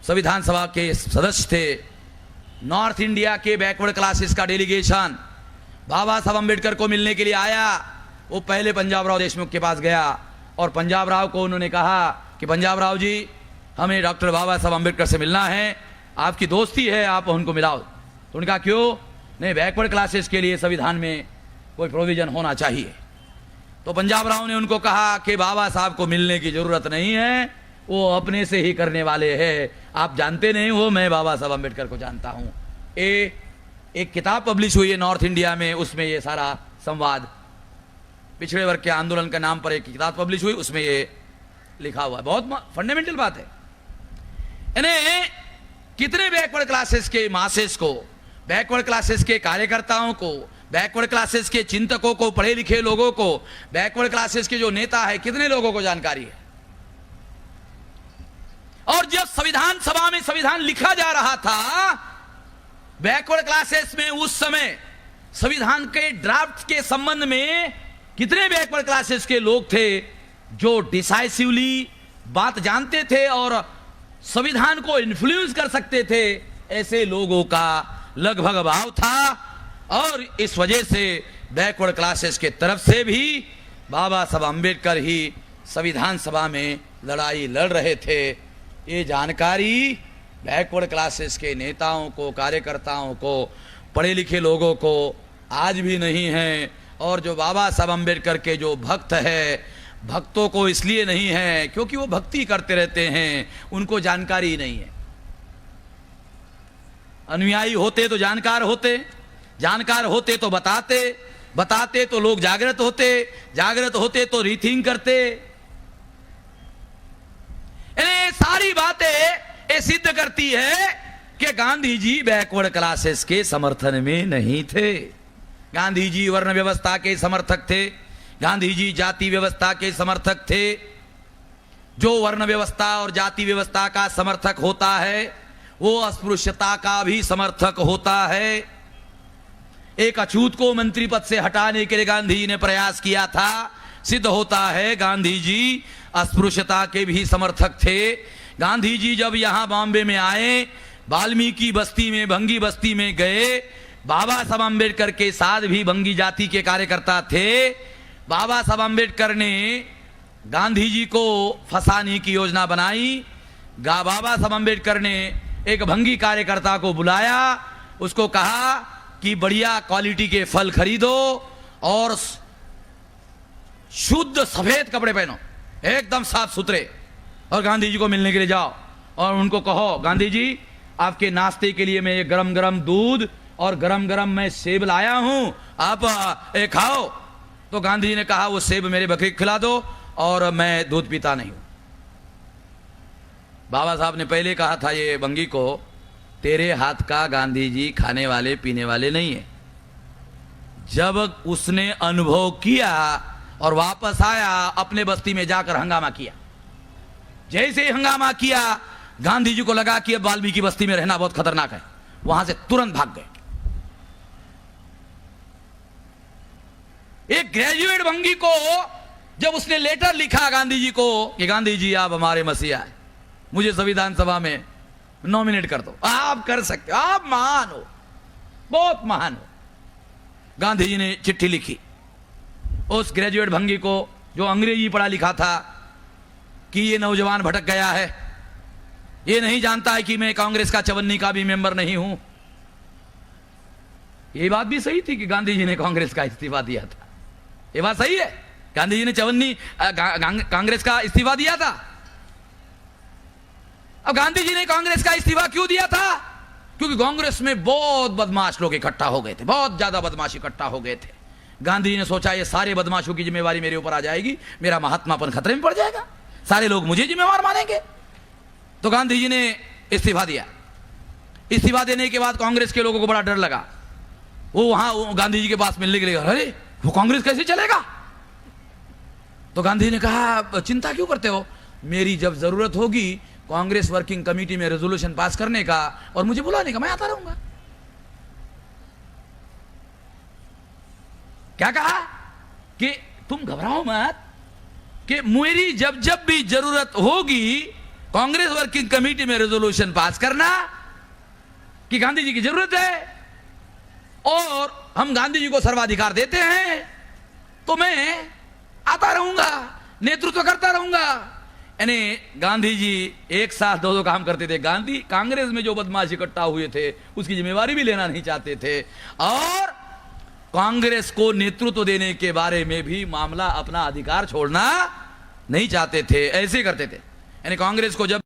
संविधान सभा के सदस्य थे। नॉर्थ इंडिया के बैकवर्ड क्लासेस का डेलीगेशन बाबा साहब अम्बेडकर को मिलने के लिए आया। वो पहले पंजाब राव देशमुख के पास गया और पंजाब राव को उन्होंने कहा कि पंजाब राव जी, हमें डॉक्टर बाबा साहब अम्बेडकर से मिलना है, आपकी दोस्ती है, आप उनको मिलाओ। तो उन्होंने कहा क्यों? नहीं, बैकवर्ड क्लासेस के लिए संविधान में कोई प्रोविजन होना चाहिए। तो पंजाब राव ने उनको कहा कि बाबा साहब को मिलने की जरूरत नहीं है, वो अपने से ही करने वाले हैं, आप जानते नहीं हो, मैं बाबा साहब अम्बेडकर को जानता हूं। एक किताब पब्लिश हुई है नॉर्थ इंडिया में, उसमें ये सारा संवाद, पिछड़े वर्ग के आंदोलन के नाम पर एक किताब पब्लिश हुई, उसमें ये लिखा हुआ है। बहुत फंडामेंटल बात है। यानी कितने बैकवर्ड क्लासेस के मासेस को, बैकवर्ड क्लासेस के कार्यकर्ताओं को, बैकवर्ड क्लासेस के चिंतकों को, पढ़े लिखे लोगों को, बैकवर्ड क्लासेस के जो नेता है, कितने लोगों को जानकारी है। और जब संविधान सभा में संविधान लिखा जा रहा था, बैकवर्ड क्लासेस में उस समय संविधान के ड्राफ्ट के संबंध में कितने बैकवर्ड क्लासेस के लोग थे जो डिसाइसिवली बात जानते थे और संविधान को इन्फ्लुएंस कर सकते थे। ऐसे लोगों का लगभग अभाव था और इस वजह से बैकवर्ड क्लासेस के तरफ से भी बाबा साहब अम्बेडकर ही संविधान सभा में लड़ाई लड़ रहे थे। ये जानकारी बैकवर्ड क्लासेस के नेताओं को, कार्यकर्ताओं को, पढ़े लिखे लोगों को आज भी नहीं है। और जो बाबा साहब अम्बेडकर के जो भक्त है, भक्तों को इसलिए नहीं है क्योंकि वो भक्ति करते रहते हैं, उनको जानकारी नहीं है। अनुयायी होते तो जानकार होते, जानकार होते तो बताते, बताते तो लोग जागृत होते, जागृत होते तो रीथिंक करते। ये सारी बातें ये सिद्ध करती है कि गांधी जी बैकवर्ड क्लासेस के समर्थन में नहीं थे। गांधी जी वर्ण व्यवस्था के समर्थक थे, गांधी जी जाति व्यवस्था के समर्थक थे। जो वर्ण व्यवस्था और जाति व्यवस्था का समर्थक होता है वो अस्पृश्यता का भी समर्थक होता है। एक अछूत को मंत्री पद से हटाने के लिए गांधी जी ने प्रयास किया था, सिद्ध होता है गांधी जी अस्पृश्यता के भी समर्थक थे। गांधी जी जब यहां बॉम्बे में आए, वाल्मीकि बस्ती में, भंगी बस्ती में गए, बाबा साहब अम्बेडकर के साथ भी भंगी जाति के कार्यकर्ता थे। बाबा साहब अम्बेडकर ने गांधी जी को फंसाने की योजना बनाई। बाबा साहब अम्बेडकर ने एक भंगी कार्यकर्ता को बुलाया, उसको कहा कि बढ़िया क्वालिटी के फल खरीदो और शुद्ध सफेद कपड़े पहनो, एकदम साफ सुथरे, और गांधी जी को मिलने के लिए जाओ और उनको कहो, गांधी जी आपके नाश्ते के लिए मैं ये गरम गरम दूध और गरम गरम मैं सेब लाया हूं, आप खाओ। तो गांधी जी ने कहा वो सेब मेरे बकरी को खिला दो और मैं दूध पीता नहीं हूं। बाबा साहब ने पहले कहा था ये बंगी को, तेरे हाथ का गांधी जी खाने वाले पीने वाले नहीं है। जब उसने अनुभव किया और वापस आया, अपने बस्ती में जाकर हंगामा किया। जैसे ही हंगामा किया, गांधी जी को लगा कि अब वाल्मीकि बस्ती में रहना बहुत खतरनाक है, वहां से तुरंत भाग गए। एक ग्रेजुएट भंगी को जब उसने लेटर लिखा गांधी जी को कि गांधी जी आप हमारे मसीहा हैं, मुझे संविधान सभा में नॉमिनेट कर दो, आप कर सकते हो, आप महान हो, बहुत महान हो। गांधी जी ने चिट्ठी लिखी उस ग्रेजुएट भंगी को जो अंग्रेजी पढ़ा लिखा था कि ये नौजवान भटक गया है, ये नहीं जानता है कि मैं कांग्रेस का चवन्नी का भी मेंबर नहीं हूं। ये बात भी सही थी कि गांधी जी ने कांग्रेस का इस्तीफा दिया था, ये बात सही है, गांधी जी ने चवन्नी कांग्रेस का इस्तीफा दिया था। अब गांधी जी ने कांग्रेस का इस्तीफा क्यों दिया था? क्योंकि कांग्रेस में बहुत बदमाश लोग इकट्ठा हो गए थे, बहुत ज्यादा बदमाश इकट्ठा हो गए थे। गांधी जी ने सोचा ये सारे बदमाशों की जिम्मेवारी मेरे ऊपर आ जाएगी, मेरा महात्मापन खतरे में पड़ जाएगा, सारे लोग मुझे जिम्मेवार मानेंगे। तो गांधी जी ने इस्तीफा दिया। इस्तीफा देने के बाद कांग्रेस के लोगों को बड़ा डर लगा। वो वहां गांधी जी के पास मिलने के लिए, अरे वो कांग्रेस कैसे चलेगा? तो गांधी जी ने कहा चिंता क्यों करते हो, मेरी जब जरूरत होगी कांग्रेस वर्किंग कमेटी में रेजोल्यूशन पास करने का और मुझे बुलाने का, मैं आता रहूंगा। क्या कहा कि तुम घबराओ मत, कि मेरी जब जब भी जरूरत होगी कांग्रेस वर्किंग कमेटी में रेजोल्यूशन पास करना कि गांधी जी की जरूरत है और हम गांधी जी को सर्वाधिकार देते हैं, तो मैं आता रहूंगा, नेतृत्व करता रहूंगा। यानी गांधी जी एक साथ दो काम करते थे। गांधी कांग्रेस में जो बदमाश इकट्ठा हुए थे उसकी जिम्मेवारी भी लेना नहीं चाहते थे और कांग्रेस को नेतृत्व देने के बारे में भी मामला अपना अधिकार छोड़ना नहीं चाहते थे। ऐसे करते थे। यानी कांग्रेस को जब